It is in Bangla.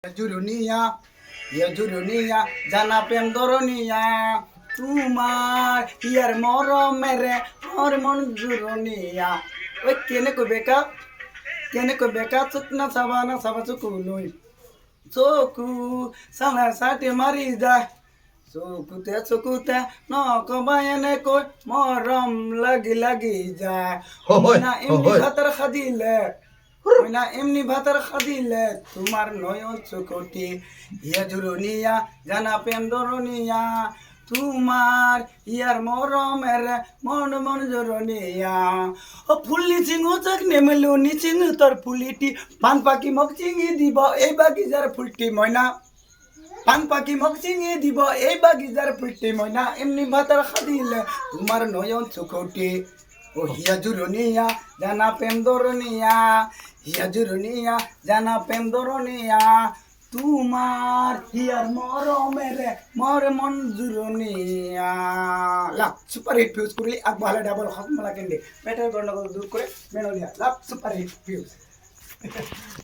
জুরুনিয়া জুরুনিয়া জানা প্রেম দরনিয়া তোমার ইয়ার মরমেরে মোর মন জুরুনিয়া ওই কেনে কই বেকা চুক না সাবা চুকু নই চকু সালা সাটে মারি যায় চকুতে ন কবায়নে কই মরম লাগি যায় না এমনি ভাতার খাদিলে না এমনি ভাতার খাদিলে তোমার নয়ন চোখটি ইয়া জুরুনিয়া জানা প্রেম দরনিয়া তোমার ইয়ার মরমের মন জরনিয়া ও ফুল্লি চিঙু চাক নেমেলো নি চিঙু তোর ফুলিটি পান পাখি মক চিঙি দিব এই বাগিচার ফুলটি ময়না পান পাখি মক চিঙি দিব এই বাগিচার ফুলটি ময়না এমনি ভাতার খাদিলে তোমার নয়ন চোখটি ও হিয়া জুরুনিয়া জানা প্রেম দরনিয়া হিয়া জুরুনিয়া জানা প্রেম দরনিয়া তোমার হিয়ার মরমের মন জুরুনিয়া লাভ সুপার হিট ফিউজ করলি আগ ভালো ডাবল হক মালা কেন্দ্রে পেটের গন্ডগোল দূর করে মেনলিয়া লাভ সুপার হিট ফিউজ